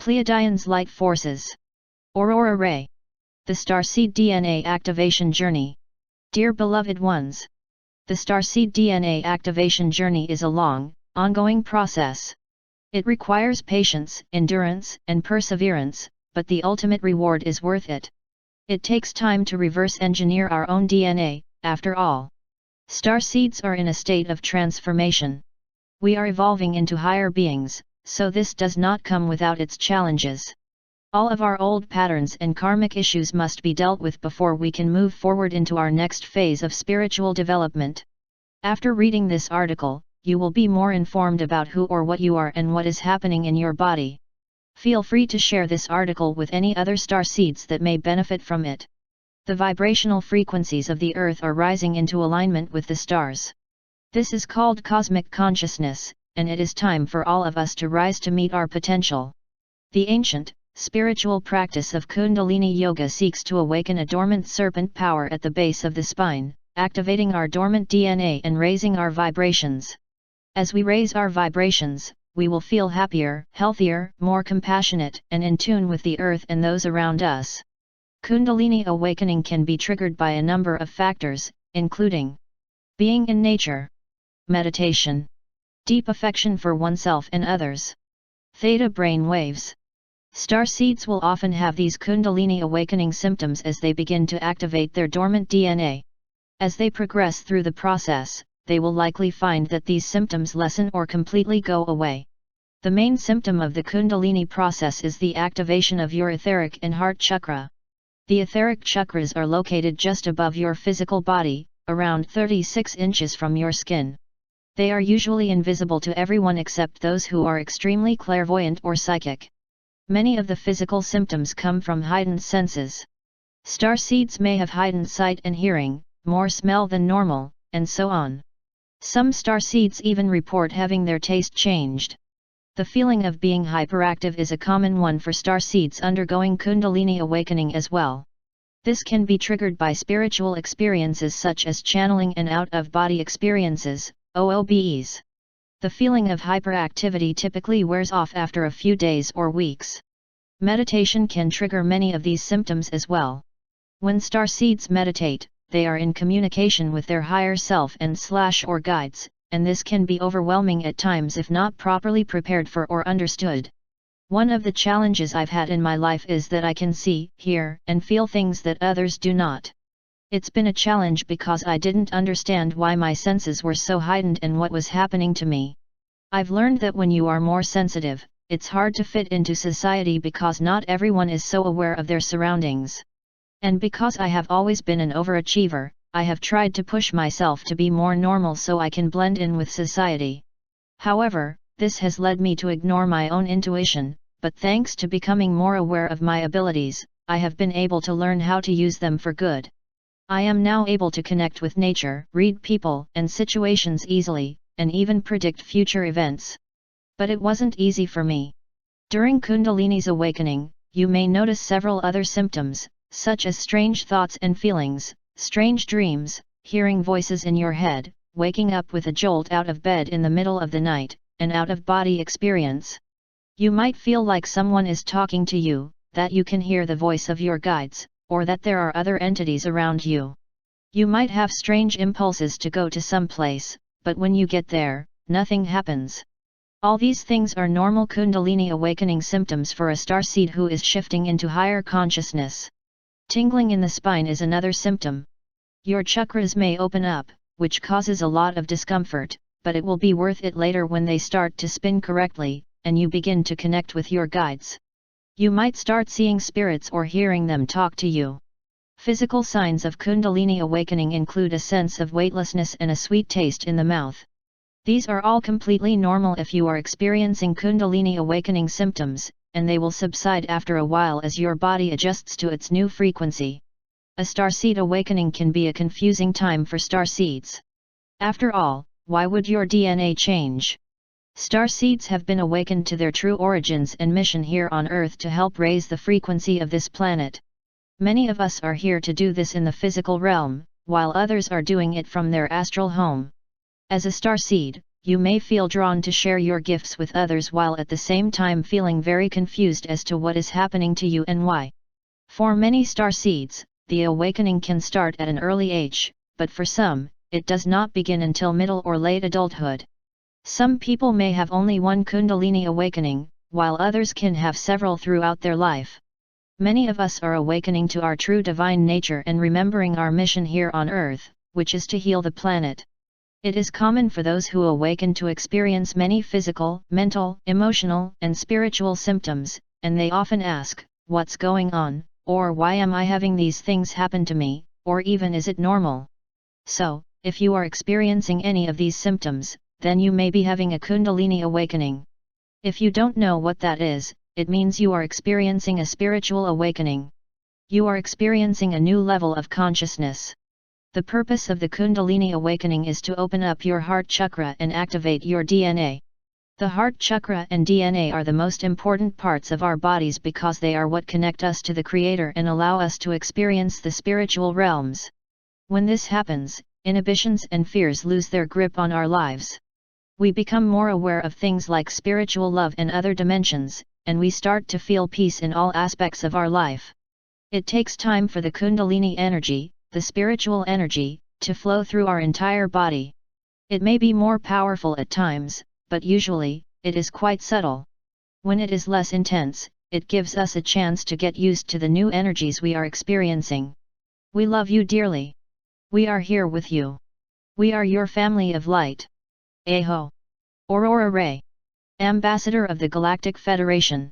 Pleiadians light forces. Aurora ray. The Starseed DNA activation journey. Dear beloved ones, the Starseed DNA activation journey is a long, ongoing process. It requires patience, endurance, and perseverance, but the ultimate reward is worth it. It takes time to reverse engineer our own DNA, after all. Starseeds are in a state of transformation. We are evolving into higher beings, so this does not come without its challenges. All of our old patterns and karmic issues must be dealt with before we can move forward into our next phase of spiritual development. After reading this article, you will be more informed about who or what you are and what is happening in your body. Feel free to share this article with any other starseeds that may benefit from it. The vibrational frequencies of the earth are rising into alignment with the stars. This is called cosmic consciousness, and it is time for all of us to rise to meet our potential. The ancient, spiritual practice of Kundalini Yoga seeks to awaken a dormant serpent power at the base of the spine, activating our dormant DNA and raising our vibrations. As we raise our vibrations, we will feel happier, healthier, more compassionate, and in tune with the earth and those around us. Kundalini awakening can be triggered by a number of factors, including being in nature, meditation, deep affection for oneself and others, theta brain waves. Starseeds will often have these Kundalini awakening symptoms as they begin to activate their dormant DNA. As they progress through the process, they will likely find that these symptoms lessen or completely go away. The main symptom of the Kundalini process is the activation of your etheric and heart chakra. The etheric chakras are located just above your physical body, around 36 inches from your skin. They are usually invisible to everyone except those who are extremely clairvoyant or psychic. Many of the physical symptoms come from heightened senses. Starseeds may have heightened sight and hearing, more smell than normal, and so on. Some starseeds even report having their taste changed. The feeling of being hyperactive is a common one for starseeds undergoing Kundalini awakening as well. This can be triggered by spiritual experiences such as channeling and out-of-body experiences, OOBEs. The feeling of hyperactivity typically wears off after a few days or weeks. Meditation can trigger many of these symptoms as well. When starseeds meditate, they are in communication with their higher self and/or guides, and this can be overwhelming at times if not properly prepared for or understood. One of the challenges I've had in my life is that I can see, hear, and feel things that others do not. It's been a challenge because I didn't understand why my senses were so heightened and what was happening to me. I've learned that when you are more sensitive, it's hard to fit into society because not everyone is so aware of their surroundings. And because I have always been an overachiever, I have tried to push myself to be more normal so I can blend in with society. However, this has led me to ignore my own intuition, but thanks to becoming more aware of my abilities, I have been able to learn how to use them for good. I am now able to connect with nature, read people and situations easily, and even predict future events. But it wasn't easy for me. During Kundalini's awakening, you may notice several other symptoms, such as strange thoughts and feelings, strange dreams, hearing voices in your head, waking up with a jolt out of bed in the middle of the night, and out-of-body experience. You might feel like someone is talking to you, that you can hear the voice of your guides, or that there are other entities around you. You might have strange impulses to go to some place, but when you get there, nothing happens. All these things are normal Kundalini awakening symptoms for a starseed who is shifting into higher consciousness. Tingling in the spine is another symptom. Your chakras may open up, which causes a lot of discomfort, but it will be worth it later when they start to spin correctly, and you begin to connect with your guides. You might start seeing spirits or hearing them talk to you. Physical signs of Kundalini awakening include a sense of weightlessness and a sweet taste in the mouth. These are all completely normal if you are experiencing Kundalini awakening symptoms, and they will subside after a while as your body adjusts to its new frequency. A starseed awakening can be a confusing time for starseeds. After all, why would your DNA change? Starseeds have been awakened to their true origins and mission here on Earth to help raise the frequency of this planet. Many of us are here to do this in the physical realm, while others are doing it from their astral home. As a starseed, you may feel drawn to share your gifts with others while at the same time feeling very confused as to what is happening to you and why. For many starseeds, the awakening can start at an early age, but for some, it does not begin until middle or late adulthood. Some people may have only one Kundalini awakening, while others can have several throughout their life. Many of us are awakening to our true divine nature and remembering our mission here on Earth, which is to heal the planet. It is common for those who awaken to experience many physical, mental, emotional, and spiritual symptoms, and they often ask, "What's going on?" or "Why am I having these things happen to me?" or even "Is it normal?" So, if you are experiencing any of these symptoms, then you may be having a Kundalini awakening. If you don't know what that is, it means you are experiencing a spiritual awakening. You are experiencing a new level of consciousness. The purpose of the Kundalini awakening is to open up your heart chakra and activate your DNA. The heart chakra and DNA are the most important parts of our bodies because they are what connect us to the Creator and allow us to experience the spiritual realms. When this happens, inhibitions and fears lose their grip on our lives. We become more aware of things like spiritual love and other dimensions, and we start to feel peace in all aspects of our life. It takes time for the Kundalini energy, the spiritual energy, to flow through our entire body. It may be more powerful at times, but usually, it is quite subtle. When it is less intense, it gives us a chance to get used to the new energies we are experiencing. We love you dearly. We are here with you. We are your family of light. Aho. Aurora Ray. Ambassador of the Galactic Federation.